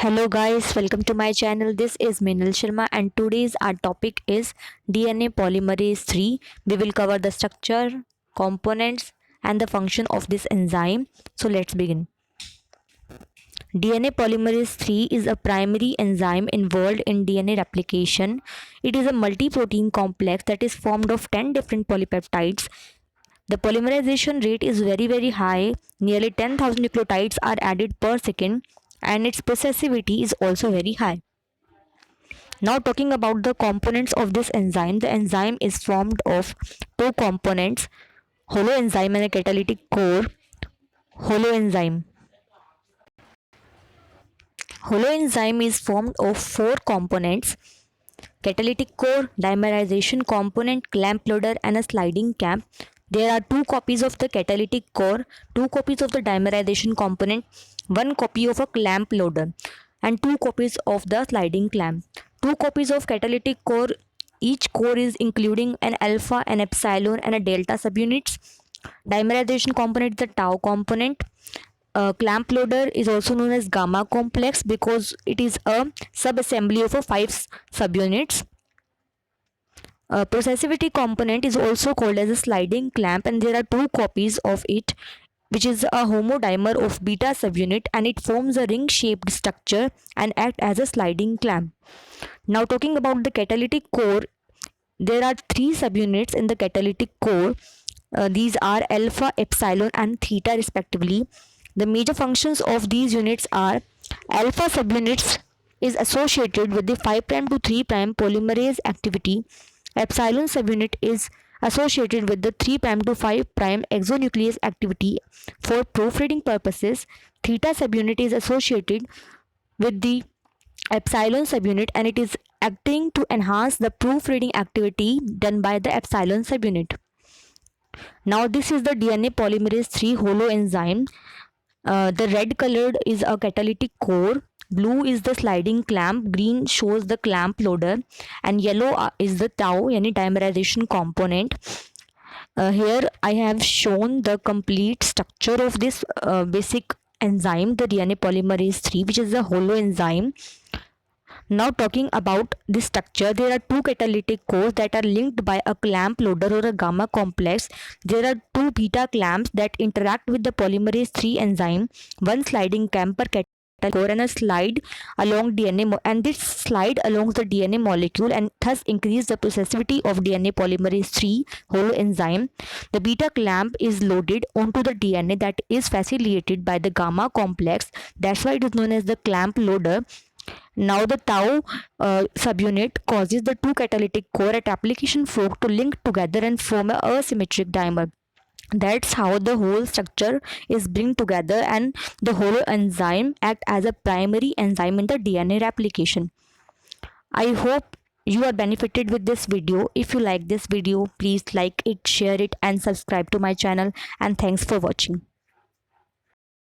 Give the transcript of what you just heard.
Hello guys, welcome to my channel. This is Minal Sharma and today's our topic is DNA polymerase 3. We will cover the structure, components and the function of this enzyme. So let's begin. DNA polymerase 3 is a primary enzyme involved in DNA replication. It is a multi-protein complex that is formed of 10 different polypeptides. The polymerization rate is very high. Nearly 10,000 nucleotides are added per second and its processivity is also very high. Now talking about the components of this enzyme, the enzyme is formed of two components, holoenzyme and a catalytic core. Holoenzyme. Holoenzyme is formed of four components, catalytic core, dimerization component, clamp loader and a sliding clamp. There are two copies of the catalytic core, two copies of the dimerization component, one copy of a clamp loader and two copies of the sliding clamp. Two copies of catalytic core, each core is including an alpha, an epsilon and a delta subunits. Dimerization component is the tau component. Clamp loader is also known as gamma complex because it is a subassembly of a 5 subunits. Processivity component is also called as a sliding clamp and there are two copies of it, which is a homodimer of beta subunit and it forms a ring shaped structure and act as a sliding clamp. Now talking about the catalytic core, there are three subunits in the catalytic core. These are alpha, epsilon and theta respectively. The major functions of these units are alpha subunits is associated with the 5' to 3' polymerase activity. Epsilon subunit is associated with the 3' to 5' exonuclease activity for proofreading purposes. Theta subunit is associated with the epsilon subunit and it is acting to enhance the proofreading activity done by the epsilon subunit. Now this is the DNA polymerase 3 holoenzyme. The red colored is a catalytic core, blue is the sliding clamp, green shows the clamp loader and yellow is the tau yani dimerization component. Here I have shown the complete structure of this basic enzyme, the DNA polymerase 3, which is a holoenzyme. Now talking about this structure, there are two catalytic cores that are linked by a clamp loader or a gamma complex. There are two beta clamps that interact with the polymerase 3 enzyme, one sliding clamp per catalytic core and a slide along DNA and this slide along the DNA molecule and thus increase the processivity of DNA polymerase 3 holoenzyme. The beta clamp is loaded onto the DNA that is facilitated by the gamma complex. That's why it is known as the clamp loader. Now the tau subunit causes the two catalytic core at application fork to link together and form a asymmetric dimer. That's how the whole structure is bring together and the holoenzyme act as a primary enzyme in the DNA replication. I hope you are benefited with this video. If you like this video, please like it, share it and subscribe to my channel and thanks for watching.